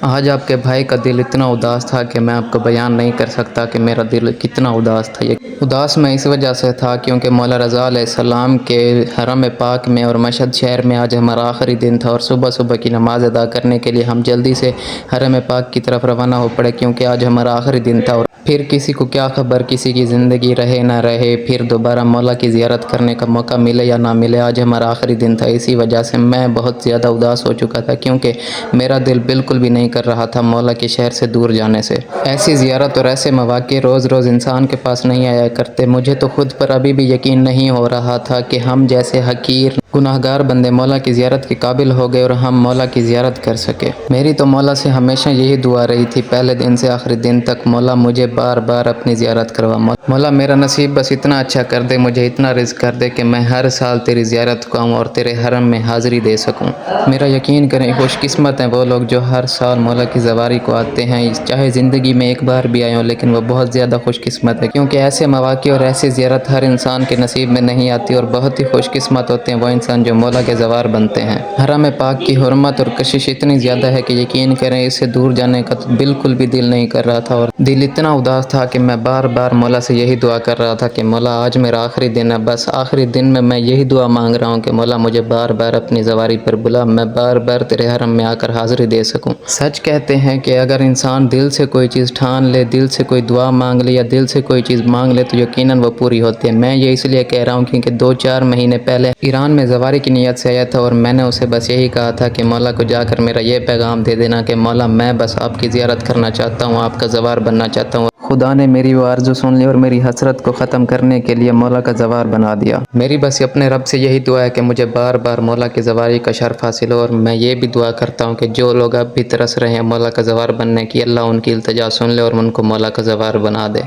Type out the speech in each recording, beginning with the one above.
आज आपके भाई का दिल इतना उदास था कि मैं आपको बयान नहीं कर सकता कि मेरा दिल कितना उदास था। ये उदास मैं इस वजह से था क्योंकि मौला रज़ा अलैहिस्सलाम के हरम पाक में और मशहद शहर में आज हमारा आखिरी दिन था और सुबह सुबह की नमाज़ अदा करने के लिए हम जल्दी से हरम पाक की तरफ रवाना हो पड़े क्योंकि आज हमारा आखिरी दिन था। और फिर किसी को क्या खबर किसी की ज़िंदगी रहे ना रहे, फिर दोबारा मौला की ज़ियारत करने का मौका मिले या ना मिले। आज हमारा आखिरी दिन था, इसी वजह से मैं बहुत ज़्यादा उदास हो चुका था क्योंकि मेरा दिल बिल्कुल भी नहीं कर रहा था मौला के शहर से दूर जाने से। ऐसी ज़ियारत और ऐसे मौक़े रोज़ रोज़ इंसान के पास नहीं आया करते। मुझे तो खुद पर अभी भी यकीन नहीं हो रहा था कि हम जैसे हकीर गुनाहगार बंदे मौला की ज़ियारत के काबिल हो गए और हम मौला की ज़ियारत कर सके। मेरी तो मौला से हमेशा यही दुआ रही थी, पहले दिन से आखिरी दिन तक, मौला मुझे बार बार अपनी ज़ियारत करवा। मौला मेरा नसीब बस इतना अच्छा कर दे, मुझे इतना रिज़्क़ कर दे कि मैं हर साल तेरी ज़ियारत को आऊँ और तेरे हरम में हाज़िरी दे सकूँ। मेरा यकीन करें खुशकिस्मत हैं वो लोग जो हर साल मौला की ज़वारी को आते हैं, चाहे ज़िंदगी में एक बार भी आए हों, लेकिन वो बहुत ज़्यादा खुशकिस्मत है क्योंकि ऐसे मौक़े और ऐसी ज़ियारत हर इंसान के नसीब में नहीं आती और बहुत ही खुशकिस्मत होते हैं वो इंसान जो मौला के ज़वार बनते हैं। हरम पाक की हुर्मत और कशिश इतनी ज़्यादा है कि यकीन करें इससे दूर जाने का तो बिल्कुल भी दिल नहीं कर रहा था और दिल इतना उदास था कि मैं बार बार मौला से यही दुआ कर रहा था कि मौला आज मेरा आखिरी दिन है, बस आखिरी दिन में मैं यही दुआ मांग रहा हूँ कि मौला मुझे बार बार अपनी ज़वारी पर बुला, मैं बार बार तेरे हरम में आकर हाज़िरी दे सकूँ। सच कहते हैं कि अगर इंसान दिल से कोई चीज़ ठान ले, दिल से कोई दुआ मांग ले या दिल से कोई चीज़ मांग ले तो यकीनन वो पूरी होती है। मैं ये इसलिए कह रहा हूँ क्योंकि 2-4 महीने पहले ईरान में ज़वारी की नीयत से आया था और मैंने उसे बस यही कहा था कि मौला को जाकर मेरा ये पैगाम दे देना कि मौला मैं बस आपकी ज़ियारत करना चाहता हूँ, आपका ज़वार बनना चाहता हूँ। खुदा ने मेरी वो आरज़ू सुन ली और मेरी हसरत को ख़त्म करने के लिए मौला का ज़वार बना दिया। मेरी बस अपने रब से यही दुआ है कि मुझे बार बार मौला की ज़वारी का शर्फ़ हासिल हो और मैं ये भी दुआ करता हूँ कि जो लोग अब भी तरस रहे हैं मौला का ज़वार बनने की, अल्लाह उनकी इल्तिजा सुन ले और उनको मौला का ज़वार बना दे।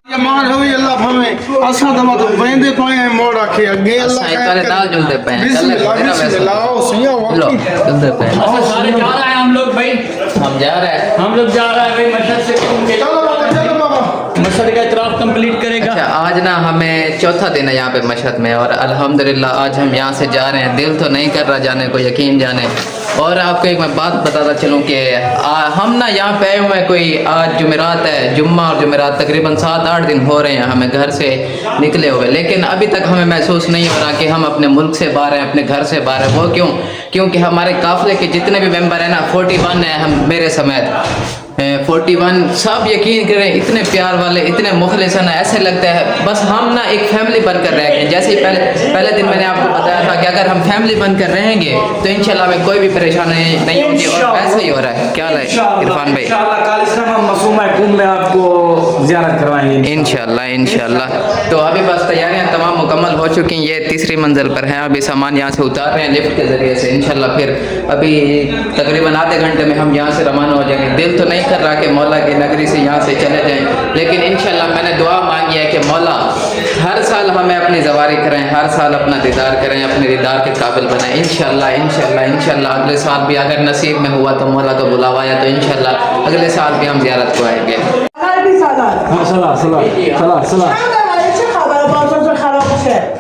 हम जा रहे हैं, हम लोग जा रहे हैं भाई मशहद से घूम के मशहद का इतराफ़ कंप्लीट करेगा। अच्छा, आज ना हमें चौथा दिन है यहाँ पे मशहद में और अल्हम्दुलिल्लाह आज हम यहाँ से जा रहे हैं। दिल तो नहीं कर रहा जाने को, यकीन जाने। और आपको एक मैं बात बताता चलूँ कि हम ना यहाँ पे आए हुए हैं, कोई आज जुमेरात है, जुम्मा और जुमेरात तकरीबन 7-8 दिन हो रहे हैं हमें घर से निकले हुए, लेकिन अभी तक हमें महसूस नहीं हो रहा कि हम अपने मुल्क से बाहर हैं, अपने घर से बाहर हैं। वो क्यों? क्योंकि हमारे काफ़िले के जितने भी मेंबर हैं ना 41 हैं, हम मेरे समेत 41 सब यकीन करें इतने प्यार वाले, इतने मुखलिस हैं ना, ऐसे लगता है बस हम ना एक फैमिली बनकर रह गए। जैसे ही पहले दिन मैंने आपको बताया था कि अगर हम फैमिली बनकर रहेंगे तो इंशाल्लाह हमें कोई भी परेशानी नहीं होगी और ऐसा ही हो रहा है। क्या है इरफान भाई? में आपको ज़ियारत करवाएंगे इंशाल्लाह। तो अभी बस तैयारियां तमाम मुकम्मल हो चुकी हैं, ये तीसरी मंजिल पर हैं। अभी सामान यहाँ से उतार रहे हैं लिफ्ट के ज़रिए से। इंशाल्लाह फिर अभी तकरीबन आधे घंटे में हम यहाँ से रवाना हो जाएंगे। दिल तो नहीं कर रहा कि मौला की नगरी से यहाँ से चले जाएं, लेकिन इंशाल्लाह मैंने दुआ मांगी है कि मौला हर साल हमें अपनी ज़वारी करें, हर साल अपना दीदार करें, अपने दीदार के काबिल बनाएं। इंशाल्लाह अगले साल भी अगर नसीब में हुआ तो मौला का बुलावा आया तो इंशाल्लाह अगले साल भी हम ज़ियारत को आएंगे।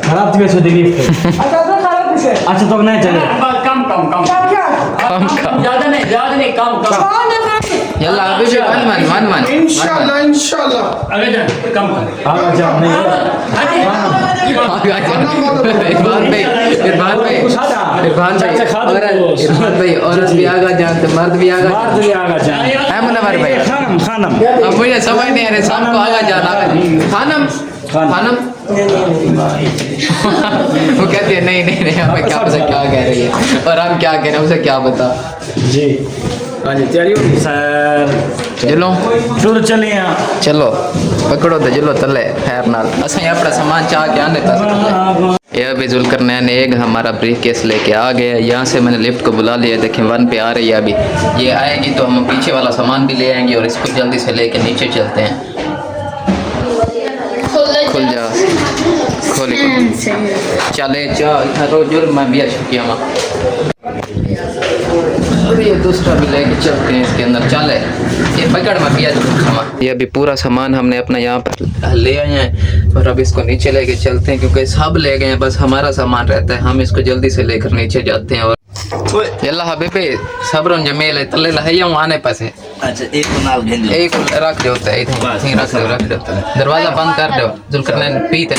खराब अच्छा तो नहीं चले कम ज़्यादा नहीं कम यल्ला अभी भी मन इंशाल्लाह आगे जा कम आगे जा नहीं इरफान भाई औरत भी आगा जान तो मर्द भी आगा जान है मुनव्वर भाई। खानम अब मुझे समझ नहीं आ रहा सबको आगा जाना खानम वो कहती है नहीं हमें क्या पता क्या कह रही है और हम क्या कह रहे हैं उसे क्या पता जी। हाँ जी तैयारी होगी सर, चलो शुरू चलिए चलो पकड़ो तो चलो तले खैर नाल असा अपना सामान चाह के आने था। ये अभी जुल्करनैन एक हमारा ब्रीफ केस लेके आ गया। यहाँ से मैंने लिफ्ट को बुला लिया, देखें 1 पे आ रही है। अभी ये आएगी तो हम पीछे वाला सामान भी ले आएंगे और इसको जल्दी से लेके नीचे चलते हैं। खुल जा खोल चले चलो जुल मैं भी शुक्रिया माँ। अरे ये दूसरा भी लेके चलते हैं इसके अंदर। चले ये पकड़ में पिया सामान। ये अभी पूरा सामान हमने अपना यहाँ पर ले आए हैं और अब इसको नीचे लेके चलते हैं क्योंकि सब ले गए हैं, बस हमारा सामान रहता है। हम इसको जल्दी से लेकर नीचे जाते हैं। और यल्ला हबीबी सब्र जमील है तले लहैया आने पासे अच्छा एक को नाल घेंजो एक रख दो ते रख दो दरवाजा बंद कर दो जुल्करनैन पीते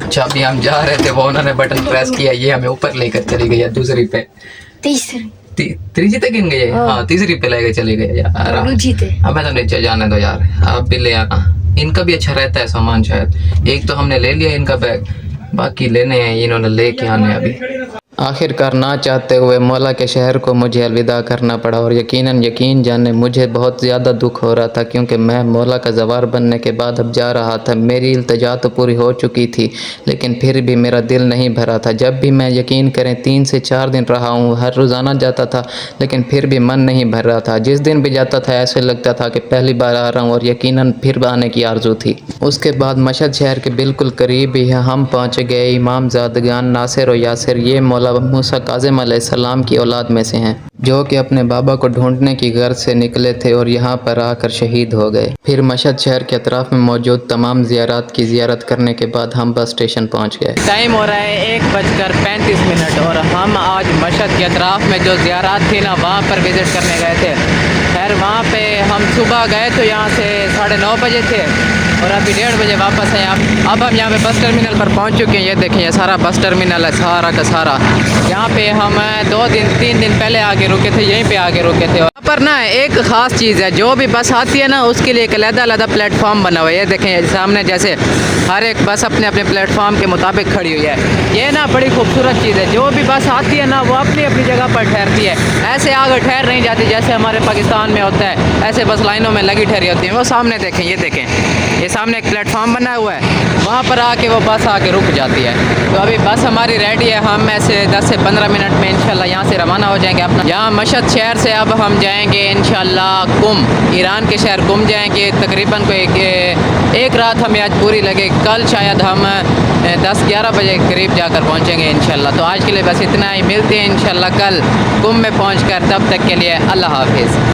चाबी हम जा रहे थे वो उन्होंने बटन प्रेस किया ये हमें ऊपर लेकर चली गई दूसरी पे तीसरी तक गिन गई हाँ तीसरी पे लेकर चली गई यार हमें तो नीचे जाने दो यार आप भी ले आना इनका भी अच्छा रहता है सामान शायद एक तो हमने ले लिया इनका बैग बाकी लेने हैं इन्होंने लेके आने अभी आखिरकार ना चाहते हुए मौला के शहर को मुझे अलविदा करना पड़ा और यकीन जाने मुझे बहुत ज़्यादा दुख हो रहा था क्योंकि मैं मौला का ज़वार बनने के बाद अब जा रहा था मेरी इल्तिजा तो पूरी हो चुकी थी लेकिन फिर भी मेरा दिल नहीं भरा था जब भी मैं यकीन करें 3 से 4 दिन रहा हूँ हर रोज़ाना जाता था लेकिन फिर भी मन नहीं भर रहा था जिस दिन भी जाता था ऐसे लगता था कि पहली बार आ रहा हूँ और यकीनन फिर आने की आरज़ू थी। उसके बाद मशहद शहर के बिल्कुल करीब ही हम पहुँच गए इमाम ज़ादगान नासिर और यासिर ये मौला मूसा काज़िम अलैहिस्सलाम की औलाद में से हैं जो कि अपने बाबा को ढूंढने की गर्ज से निकले थे और यहाँ पर आकर शहीद हो गए। फिर मशहद शहर के अतराफ में मौजूद तमाम ज़ियारत की ज़ियारत करने के बाद हम बस स्टेशन पहुँच गए। टाइम हो रहा है 1:35 और हम आज मशहद के अतराफ में जो ज़ियारत थी ना वहाँ पर विज़िट करने गए थे। खैर वहाँ पे हम सुबह गए तो यहाँ से 9:30 बजे थे और अभी 1:30 बजे वापस आए। अब हम यहाँ पे बस टर्मिनल पर पहुँच चुके हैं। ये देखें ये सारा बस टर्मिनल है सारा का सारा। यहाँ पे हम 3 दिन पहले आगे रुके थे यहीं पे आगे रुके थे। यहाँ पर ना एक ख़ास चीज़ है जो भी बस आती है ना उसके लिए एक अलग प्लेटफॉर्म बना हुआ है। ये देखें सामने जैसे हर एक बस अपने अपने प्लेटफॉर्म के मुताबिक खड़ी हुई है। ये ना बड़ी खूबसूरत चीज़ है जो भी बस आती है ना वो अपनी अपनी जगह पर ठहरती है। ऐसे आगे ठहर नहीं जाती जैसे हमारे पाकिस्तान में होता है ऐसे बस लाइनों में लगी ठहरी होती है। वो सामने देखें ये सामने एक प्लेटफॉर्म बना हुआ है वहाँ पर आके वो बस आके रुक जाती है। तो अभी बस हमारी रेडी है हम ऐसे 10 से 15 मिनट में इंशाल्लाह यहाँ से रवाना हो जाएंगे अपना यहाँ मशहद शहर से। अब हम जाएंगे इंशाल्लाह कुम ईरान के शहर कुम जाएंगे। तकरीबन को एक रात हमें आज पूरी लगे। कल शायद हम 10-11 बजे करीब जाकर पहुँचेंगे इंशाल्लाह। तो आज के लिए बस इतना ही मिलते हैं इंशाल्लाह कल कुम में पहुँच कर। तब तक के लिए अल्लाह हाफिज़।